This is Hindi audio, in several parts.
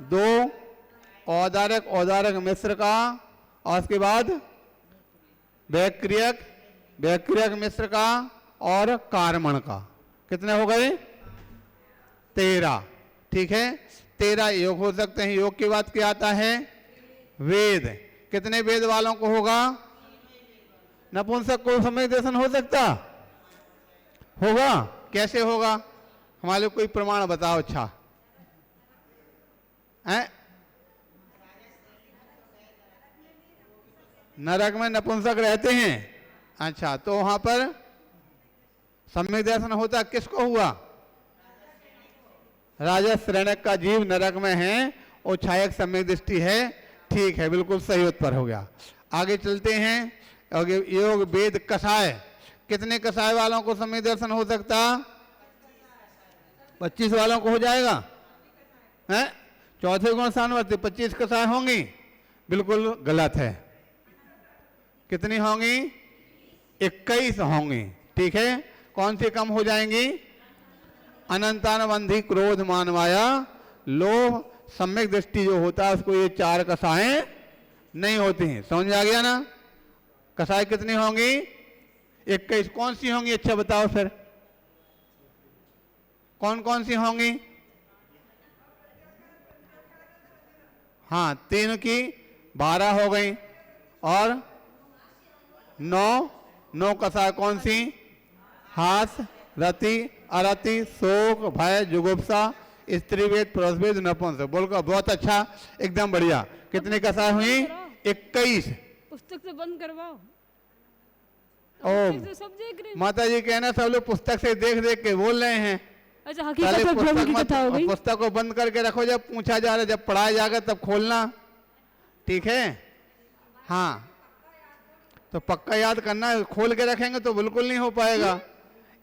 दो औदारक औदारक मिश्र का, और उसके बाद वैक्रियक वैक्रियक मिश्र का और कार्बन का। कितने हो गए? 13। ठीक है, 13 योग हो सकते हैं। योग के बाद क्या आता है? वेद। कितने वेद वालों को होगा? नपुंसक को सम्यक दर्शन हो सकता होगा? कैसे होगा? हमारे कोई प्रमाण बताओ। अच्छा है? नरक में नपुंसक रहते हैं। अच्छा, तो वहां पर सम्यक दर्शन होता किसको हुआ? राजा श्रेणक का जीव नरक में है और छायक सम्यक दृष्टि है। ठीक है, बिल्कुल सही उत्तर हो गया। आगे चलते हैं। योग वेद कषाय। कितने कषाय वालों को सम्यक दर्शन हो सकता? 25 वालों को हो जाएगा। हैं? चौथे गुण स्थानवर्ती 25 कषाय होंगी? बिल्कुल गलत है। कितनी होंगी? 21 होंगी। ठीक है, कौन सी कम हो जाएंगी? अनंतानुबंधी क्रोध मानवाया लोभ सम्यक दृष्टि जो होता है उसको ये 4 कषाएं नहीं होती हैं। समझ आ गया ना? कषाय कितनी होंगी? 21। कौन सी होंगी? अच्छा बताओ फिर, कौन कौन सी होंगी? हाँ, 3 की 12 हो गई और 9 कषाय कौन सी? हास, रति, अरति, शोक, भय, जुगुप्सा, स्त्रीवेद, पुरुषवेद, नपुंसक। बोलकर बहुत अच्छा, एकदम बढ़िया। कितने कषाय हुई? 21। पुस्तक से बंद करवाओ। ओ सब देख रहे हैं। माता जी कहना सब लोग पुस्तक से देख देख के बोल रहे हैं। अच्छा, हकीकत में भ्रम की कथा हो गई। पुस्तक को बंद करके रखो, जब पूछा जा रहा है, जब पढ़ाया जाएगा तब खोलना। ठीक है? हाँ, तो पक्का याद करना। खोल के रखेंगे तो बिल्कुल नहीं हो पाएगा,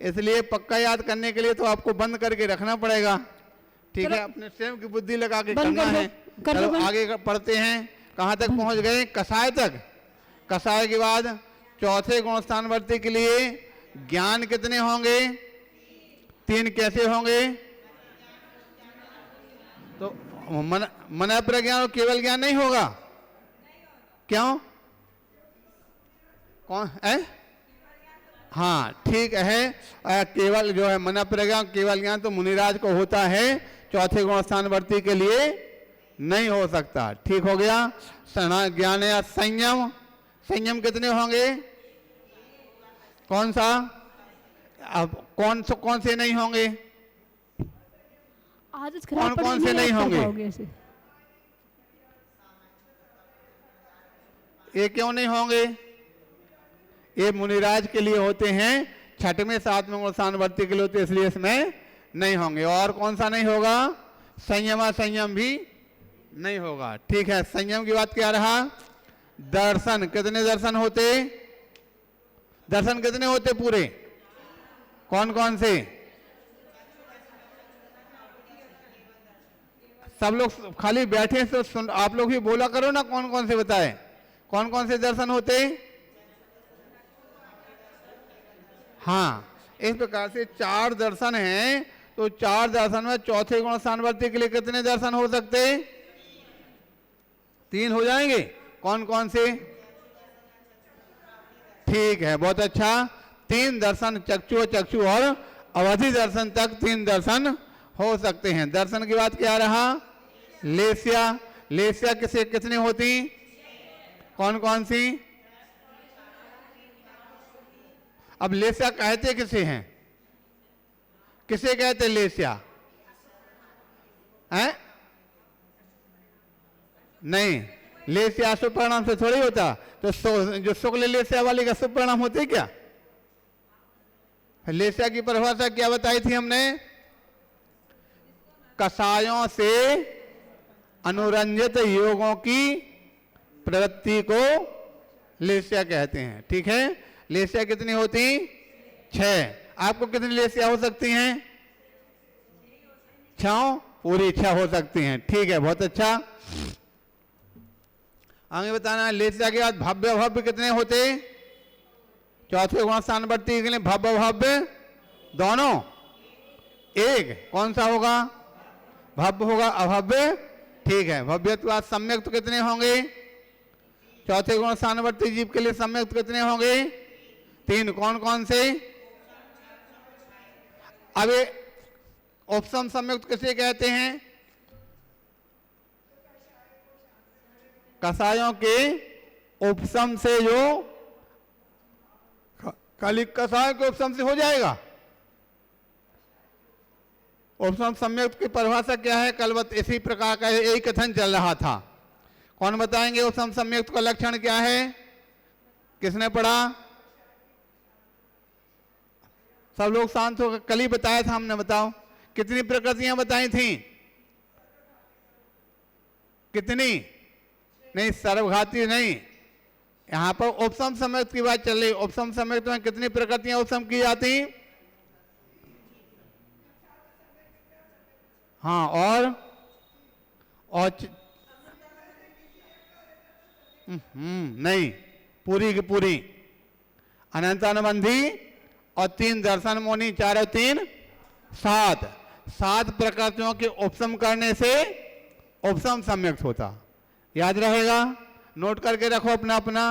इसलिए पक्का याद करने के लिए तो आपको बंद करके रखना पड़ेगा। ठीक है, अपने स्वयं की बुद्धि लगा के करना है। चलो आगे पढ़ते हैं। कहाँ तक पहुंच गए? कषाय तक। कषाय के बाद चौथे गुण स्थानवर्ती के लिए ज्ञान कितने होंगे? 3। कैसे होंगे? तो मन प्रज्ञान और केवल ज्ञान नहीं होगा? क्यों? कौन है? हाँ ठीक है, केवल जो है मन प्रज्ञान केवल ज्ञान तो मुनिराज को होता है, चौथे गुण स्थानवर्ती के लिए नहीं हो सकता। ठीक हो गया। ज्ञान या संयम। संयम कितने होंगे? कौन सा? अब कौन से नहीं होंगे? कौन से नहीं होंगे? ये क्यों नहीं होंगे? ये मुनिराज के लिए होते हैं, छठवें 7वें गुण स्थानवर्ती के लिए होते हैं, इसलिए इसमें नहीं होंगे। और कौन सा नहीं होगा? संयम संयम भी नहीं होगा। ठीक है, संयम की बात क्या रहा? दर्शन। कितने दर्शन होते? दर्शन कितने होते पूरे? कौन कौन से? सब लोग खाली बैठे तो सुन, आप लोग ही बोला करो ना, कौन कौन से बताए? कौन कौन से दर्शन होते? हाँ, इस प्रकार से 4 दर्शन हैं। तो 4 दर्शन में चौथे गुण स्थानवर्ती के लिए कितने दर्शन हो सकते? 3 हो जाएंगे। कौन कौन से? ठीक है, बहुत अच्छा। 3 दर्शन, चक्षु और अवधि दर्शन तक 3 दर्शन हो सकते हैं। दर्शन की बात क्या रहा? लेस्या। लेस्या किसे कितने होती? कौन कौन सी? अब लेस्या कहते किसे हैं? किसे कहते लेस्या? हैं? नहीं, लेस्या शुभ परिणाम से थोड़ी होता। तो जो शुक्ल लेस्या वाली का शुभ परिणाम होते क्या? लेस्या की परिभाषा क्या बताई थी हमने? कषायों से अनुरंजित योगों की प्रवृत्ति को लेस्या कहते हैं। ठीक है, लेस्या कितनी होती? 6। आपको कितनी लेस्या हो सकती हैं? 6 पूरी 6 हो सकती हैं। ठीक है, बहुत अच्छा। आगे बताना है। लेस्या के बाद भव्य भव्य कितने होते? चौथे गुण स्थानवर्ती के लिए भव्य भव्य दोनों 1। कौन सा होगा? भव्य होगा, अभव्य? ठीक है। भव्यत्वात् सम्यक्त कितने होंगे? चौथे गुण स्थानवर्ती जीव के लिए सम्यक्त कितने होंगे? 3। कौन कौन से? अब उपसम सम्यक्त किसे कहते हैं? कसायों के उपसम से, जो खाली कसायों के उपसम से हो जाएगा। उपसम सम्यक्त की परिभाषा क्या है? कल इसी प्रकार का यही कथन चल रहा था। कौन बताएंगे उपसम सम्यक्त का लक्षण क्या है? किसने पढ़ा? सब लोग शांत होकर, कल ही बताया था हमने। बताओ कितनी प्रकृतियां बताई थी? कितनी? नहीं, सर्वघाती नहीं, यहां पर उपसम सम्यक्त की बात चल रही। उपसम सम्यक्त में कितनी प्रकृतियां उपसम की जाती? हाँ, और नहीं, पूरी की पूरी अनंतानुबंधी और 3 दर्शन मोनी, 4 और 3 7 प्रकृतियों के उपसम करने से उपसम सम्यक्त होता। याद रहेगा, नोट करके रखो अपना अपना।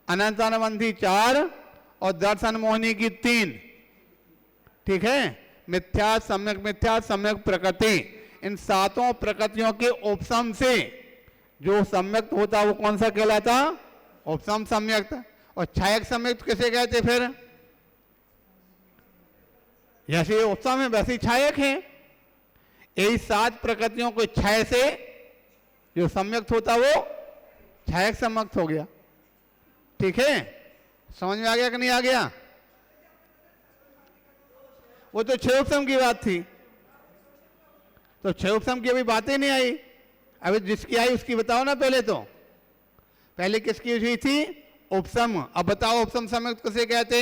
अनंतानुबंधी 4 और दर्शन मोहिनी की 3, ठीक है। मिथ्या सम्यक प्रकृति, इन 7 प्रकृतियों के उपसम से जो सम्यक्त होता वो कौन सा कहलाता? उपसम सम्यक्त। और छायक सम्यक्त किसे कहते? फिर जैसे उपसम है वैसे छायक है। यही 7 प्रकृतियों को क्षय से जो सम्यक्त होता वो छायक सम्यक्त हो गया। ठीक है, समझ में आ गया कि नहीं आ गया? वो तो 6 उपसम की बात थी, तो 6 उपसम की अभी बातें नहीं आई। अभी जिसकी आई उसकी बताओ ना। पहले किसकी हुई थी? उपसम। अब बताओ उपसम सम्यक्त किसे कहते?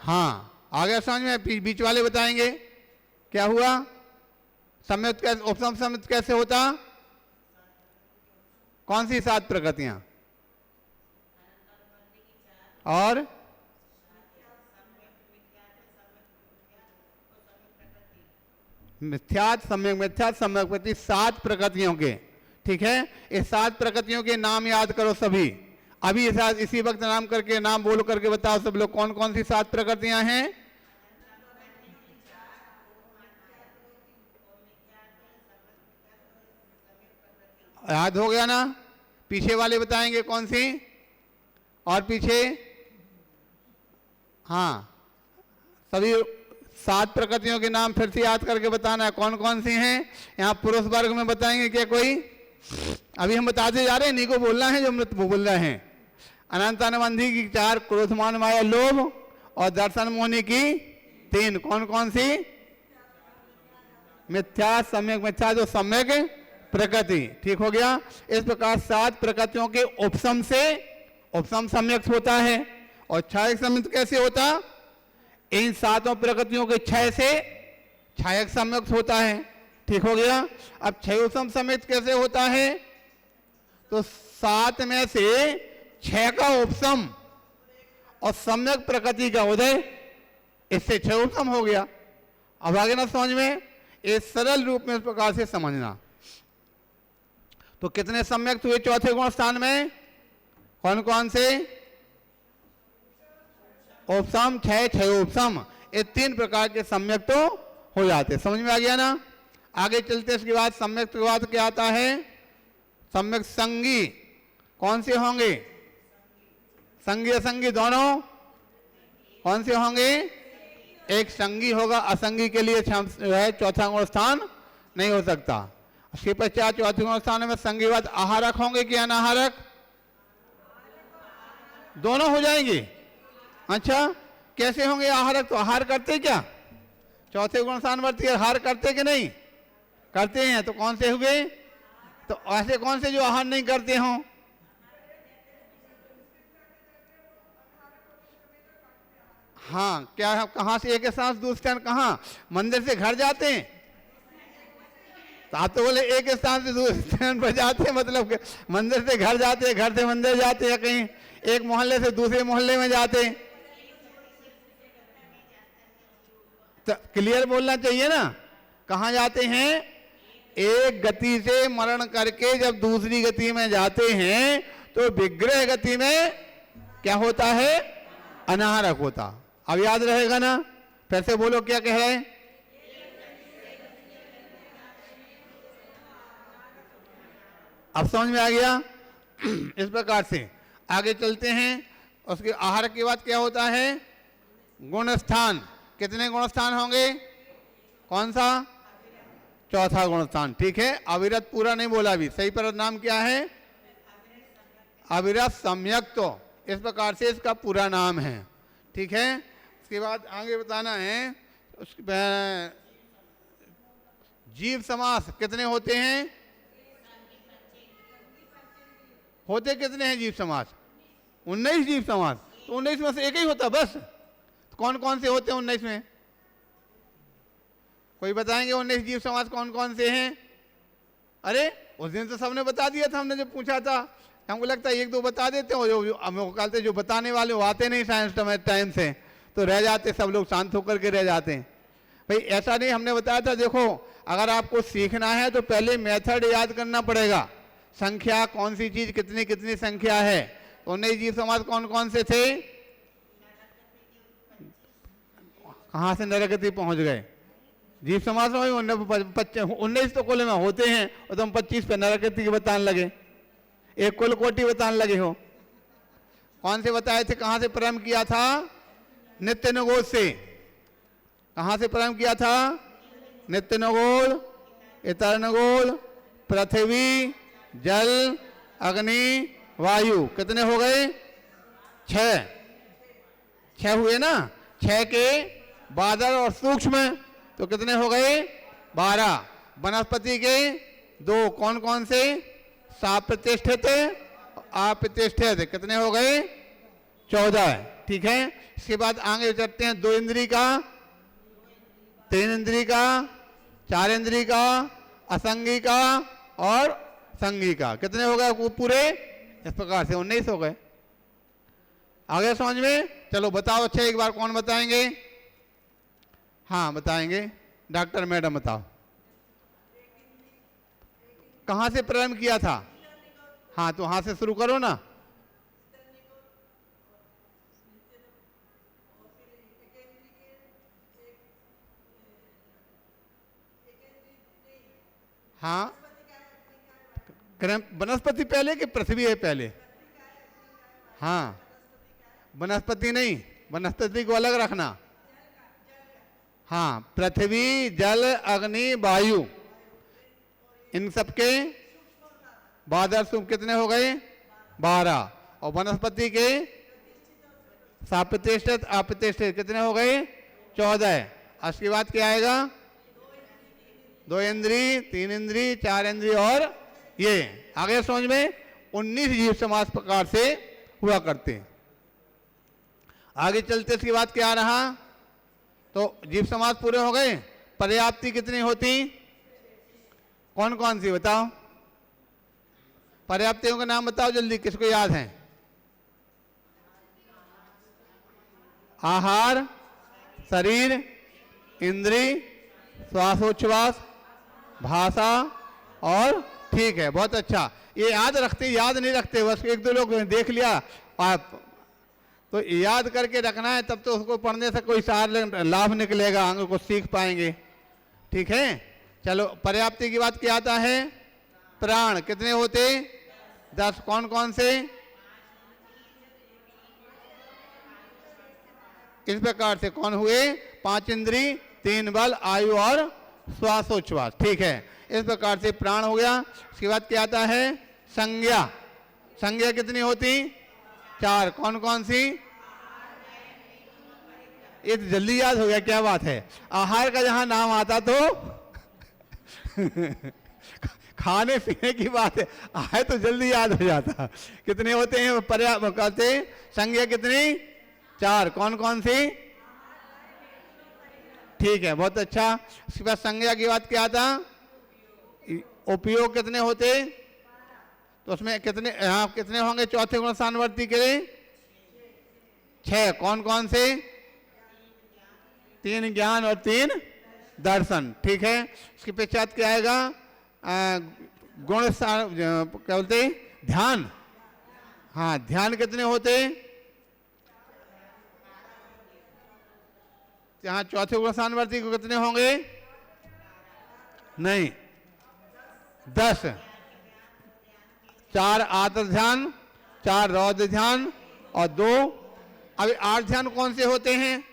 हाँ, आ गया समझ में? बीच वाले बताएंगे क्या हुआ? सम्यक्त कैसे, उपसम सम्यक्त कैसे होता? कौन सी 7 प्रकृतियां? और मिथ्यात् सम्यक प्रति 7 प्रकृतियों के। ठीक है, इस 7 प्रकृतियों के नाम याद करो सभी। अभी इसी वक्त नाम करके, नाम बोल करके बताओ सब लोग कौन कौन सी 7 प्रकृतियां हैं? याद हो गया ना? पीछे वाले बताएंगे कौन सी? और पीछे? हाँ, सभी 7 प्रकृतियों के नाम फिर से याद करके बताना है कौन कौन सी हैं। यहाँ पुरुष वर्ग में बताएंगे क्या कोई? अभी हम बताते जा रहे हैं, नहीं को बोलना है जो मृत बोल रहे हैं। अनंतानुबंधी की 4, क्रोधमान माया लोभ, और दर्शन मोहिनी की 3। कौन कौन सी? मिथ्या जो सम्यक प्रकृति। ठीक हो गया। इस प्रकार 7 प्रकृतियों के उपसम से उपसम सम्यक्त होता है। और छायक सम्यक्त कैसे होता? इन 7 प्रकृतियों के क्षय से छायक सम्यक्त होता है। ठीक हो गया। अब 6 उपसम सम्यक्त कैसे होता है? तो 7 में से 6 का उपसम और सम्यक प्रकृति का उदय, इससे 6 उपसम हो गया। अब आगे ना समझ में? इस सरल रूप में इस प्रकार से समझना। तो कितने सम्यक्त हुए चौथे गुण स्थान में? कौन कौन से? उपसम, 6 उपसम, ये 3 प्रकार के सम्यक्त तो हो जाते। समझ में आ गया ना? आगे चलते इसके बाद सम्यक्त के बाद क्या आता है? सम्यक संगी। कौन से होंगे? संगी असंगी दोनों कौन से होंगे? एक संगी होगा, असंगी के लिए चौथा गुण स्थान नहीं हो सकता। उसके पश्चात चौथे गुण स्थान में संगी बाद आहारक होंगे कि अनाहारक? दोनों हो जाएंगे। अच्छा, कैसे होंगे आहारक? तो आहार करते क्या? चौथे गुण स्थान वर्ती आहार करते कि नहीं करते हैं? तो कौन से हुए? तो ऐसे कौन से जो आहार नहीं करते हों? हाँ, क्या कहाँ से एक स्थान दूसरे स्थान? कहाँ? मंदिर से घर जाते हैं? तो आप तो बोले एक स्थान से दूसरे स्थान पर जाते हैं, मतलब मंदिर से घर जाते हैं, घर से मंदिर जाते हैं, कहीं एक मोहल्ले से दूसरे मोहल्ले में जाते हैं। क्लियर बोलना चाहिए ना। कहाँ जाते हैं? एक गति से मरण करके जब दूसरी गति में जाते हैं तो विग्रह गति में क्या होता है? अनाहरक होता। अब याद रहेगा ना? फिर से बोलो, क्या कह रहे हैं? अब समझ में आ गया? इस प्रकार से आगे चलते हैं। उसके आहार के बाद क्या होता है? गुण स्थान। कितने गुण स्थान होंगे? कौन सा? चौथा गुण स्थान। ठीक है, अविरत पूरा नहीं बोला अभी। सही पर नाम क्या है? अविरत सम्यक। तो इस प्रकार से इसका पूरा नाम है। ठीक है, उसके बाद आगे बताना है। जीव समास कितने होते हैं? होते कितने हैं जीव समास? 19 जीव समास। तो 19 में से एक ही होता बस। तो कौन कौन से होते हैं 19 में? कोई बताएंगे 19 जीव समास कौन कौन से हैं? अरे उस दिन तो सबने बता दिया था, हमने जब पूछा था। हमको लगता है एक दो बता देते हो, जो बताने वाले वो आते नहीं साइंस टाइम से, तो रह जाते सब लोग, शांत होकर के रह जाते हैं। भाई ऐसा नहीं, हमने बताया था। देखो, अगर आपको सीखना है तो पहले मेथड याद करना पड़ेगा। संख्या, कौन सी चीज कितनी कितनी संख्या है। 19 जीव समास कौन कौन से थे? कहाँ से नरगति पहुंच गए? जीव समास में 19 तो कुल में होते हैं और तुम 25 पे नरगति के बताने लगे। एक कुल कोटि बताने लगे हो। कौन से बताए थे? कहाँ से प्रारंभ किया था? नित्य नगोद से। कहाँ से प्रारंभ किया था? नित्य नगोद, इतर नगोद, पृथ्वी, जल, अग्नि, वायु। कितने हो गए? 6 हुए ना। 6 के बादल और सूक्ष्म तो कितने हो गए? 12। वनस्पति के 2। कौन कौन से? साप्रतिष्ठित, अप्रतिष्ठित। कितने हो गए? 14। ठीक है, इसके बाद आगे चलते हैं। 2 इंद्री का, 3 इंद्री का, 4 इंद्री का, असंगी का और संगी का। कितने हो गए पूरे? इस प्रकार से 19 हो गए। आगे समझ में? चलो बताओ। अच्छा, एक बार कौन बताएंगे? हाँ बताएंगे, डॉक्टर मैडम बताओ। कहाँ से प्रारंभ किया था? हाँ तो वहां से शुरू करो ना। हाँ, वनस्पति पहले कि पृथ्वी है पहले? हाँ, वनस्पति नहीं, वनस्पति को अलग रखना। हाँ, पृथ्वी, जल, अग्नि, वायु, इन सबके बादल सूक्ष्म कितने हो गए? 12। और वनस्पति के साप्रतिष्ठित, अप्रतिष्ठित कितने हो गए? 14। उसके बाद क्या आएगा? 2 इंद्री, 3 इंद्री, 4 इंद्री और ये। आगे समझ में? 19 जीव समास प्रकार से हुआ करते हैं। आगे चलते इसके बाद क्या आ रहा? तो जीव समास पूरे हो गए। पर्याप्ति कितनी होती? कौन कौन सी बताओ? पर्याप्तियों का नाम बताओ जल्दी, किसको याद है? आहार, शरीर, इंद्री, श्वासोच्छ्वास, भाषा और ठीक है, बहुत अच्छा। ये याद रखते, याद नहीं रखते, बस एक दो लोग देख लिया आप तो याद करके रखना है, तब तो उसको पढ़ने से कोई सार लाभ निकलेगा, आगे को सीख पाएंगे। ठीक है, चलो पर्याप्ति की बात क्या आता है? प्राण कितने होते? 10। कौन कौन से? इस प्रकार से कौन हुए? 5 इंद्री, 3 बल, आयु और श्वासोच्छ्वास। ठीक है, इस प्रकार से प्राण हो गया। उसके बाद क्या आता है? संज्ञा। संज्ञा कितनी होती? 4। कौन कौन सी? ये तो जल्दी याद हो गया, क्या बात है। आहार का जहां नाम आता तो खाने पीने की बात है, आए तो जल्दी याद हो जाता। कितने होते हैं? पर्याप्त कहते। संज्ञा कितनी? 4। कौन कौन सी? ठीक है, बहुत अच्छा। उसके बाद संज्ञा की बात क्या था? उपयोग कितने होते? तो उसमें कितने, हाँ कितने होंगे चौथे गुण स्थानवर्ती के लिए? 6। कौन कौन से? 3 ज्ञान और 3 दर्शन, ठीक है। इसके पश्चात क्या आएगा? गुण क्या बोलते हैं? ध्यान। हाँ, ध्यान कितने होते? यहाँ चौथे गुण स्थानवर्ती को कितने होंगे? नहीं, 10। 4 आत्म ध्यान, 4 रौद्र ध्यान और 2। अभी 8 ध्यान कौन से होते हैं?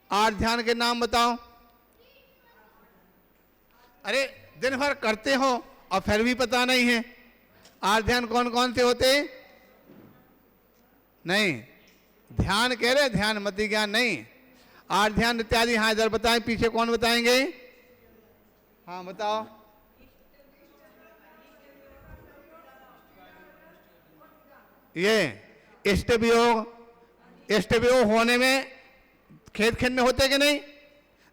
8 ध्यान के नाम बताओ। अरे दिन भर करते हो और फिर भी पता नहीं है। 8 ध्यान कौन कौन से होते? नहीं, ध्यान कह रहे, ध्यान मति ज्ञान नहीं। 8 ध्यान इत्यादि। हाँ, इधर बताएं, पीछे कौन बताएंगे? हाँ बताओ। ये इष्ट वियोग। इष्ट वियोग होने में खेद खिन्न होते कि नहीं?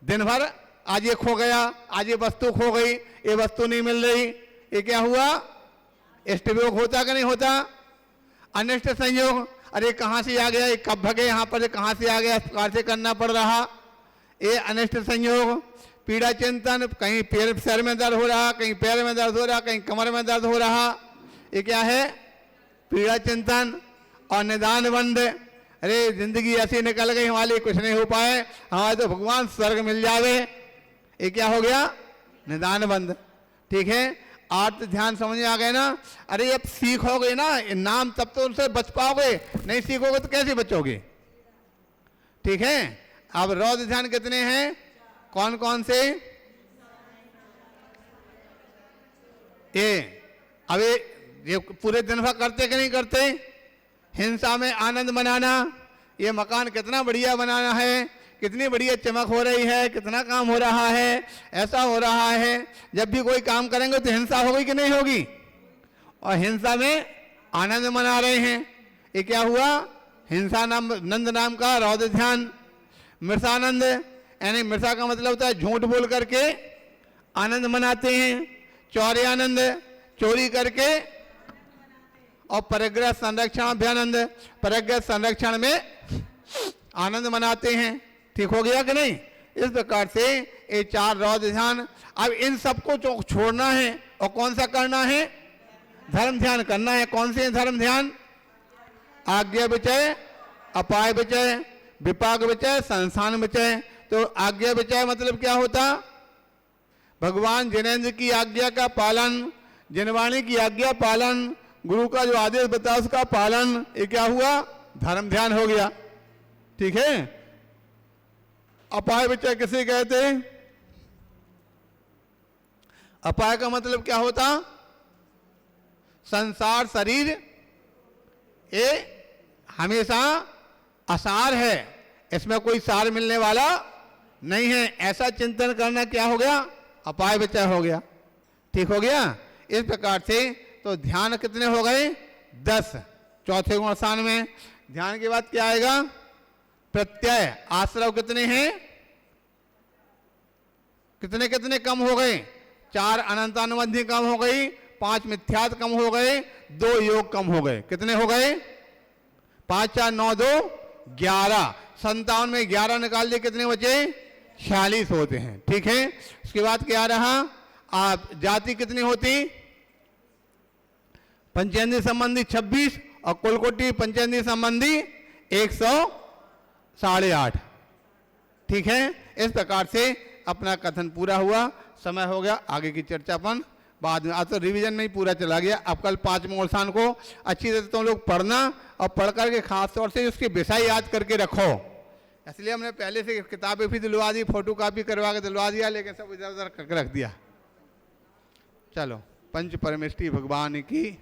दिन भर आज ये खो गया, आज ये वस्तु खो गई, ये वस्तु नहीं मिल रही, ये क्या हुआ? इष्ट वियोग होता कि नहीं होता? अनिष्ट संयोग, अरे कहाँ से आ गया, ये कब भगे यहाँ पर, कहाँ से आ गया, इस प्रकार से करना पड़ रहा, ये अनिष्ट संयोग। पीड़ा चिंतन, कहीं पैर सिर में दर्द हो रहा, कहीं पैर में दर्द हो रहा, कहीं कमर में दर्द हो रहा, ये क्या है? पीड़ा चिंतन। और निदान बंद, अरे जिंदगी ऐसी निकल गई हमारी, कुछ नहीं हो पाए, हमारे तो भगवान स्वर्ग मिल जावे, ये क्या हो गया? निदान बंद, ठीक है। 8 ध्यान समझ में आ गए ना? अरे अब सीखोगे ना नाम तब तो उनसे बच पाओगे, नहीं सीखोगे तो कैसे बचोगे? ठीक है। अब रौद्र ध्यान कितने हैं? कौन कौन से? अब ये पूरे दिन भर करते कि नहीं करते? हिंसा में आनंद मनाना, ये मकान कितना बढ़िया बनाना है, कितनी बढ़िया चमक हो रही है, कितना काम हो रहा है, ऐसा हो रहा है। जब भी कोई काम करेंगे तो हिंसा होगी कि नहीं होगी? और हिंसा में आनंद मना रहे हैं, ये क्या हुआ? हिंसा नाम, नंद नाम का रौद्र ध्यान। मृषानंद, यानी मृषा का मतलब होता है झूठ बोल करके आनंद मनाते हैं। चौर्यानंद, चोरी करके। और परिग्रह संरक्षण अभ्यानंद, परिग्रह संरक्षण में आनंद मनाते हैं। ठीक हो गया कि नहीं? इस प्रकार से ये 4 रौद्र ध्यान। अब इन सबको छोड़ना है और कौन सा करना है? धर्म ध्यान करना है। कौन से धर्म ध्यान? आज्ञा विचय, अपाय विचय, विपाक विचय, संस्थान विचय। तो आज्ञा विचय मतलब क्या होता? भगवान जिनेंद्र की आज्ञा का पालन, जिनवाणी की आज्ञा पालन, गुरु का जो आदेश बताया उसका पालन, ये क्या हुआ? धर्म ध्यान हो गया। ठीक है। अपाय विचय किसे कहते हैं? अपाय का मतलब क्या होता? संसार शरीर ये हमेशा असार है, इसमें कोई सार मिलने वाला नहीं है, ऐसा चिंतन करना क्या हो गया? अपाय विचय हो गया। ठीक हो गया। इस प्रकार से तो ध्यान कितने हो गए? 10। चौथे गुण स्थान में ध्यान के बाद क्या आएगा? प्रत्यय। आश्रव कितने हैं? कितने कितने कम हो गए? 4 अनंतानुबंधी कम हो गई, 5 मिथ्यात कम हो गए, 2 योग कम हो गए। कितने हो गए? 5 4 9 2 11। 57 में 11 निकाल दिए, कितने बचे? 46 होते हैं। ठीक है। उसके बाद क्या रहा? आप जाति कितनी होती? पंचेंद्रीय संबंधी 26 और कुलकोटि पंचेंद्रीय संबंधी 108। ठीक है। इस प्रकार से अपना कथन पूरा हुआ। समय हो गया, आगे की चर्चा अपन बाद में। आज तो रिवीजन में ही पूरा चला गया। अब कल 5 मूल स्थान को अच्छी तरह तुम लोग पढ़ना और पढ़ करके खास तौर से उसके विषय याद करके रखो। इसलिए हमने पहले से किताबें भी दिलवा दी, फोटो कॉपी करवा के दिलवा दिया, लेकिन सब इधर उधर करके रख दिया। चलो, पंच परमेष्टि भगवान की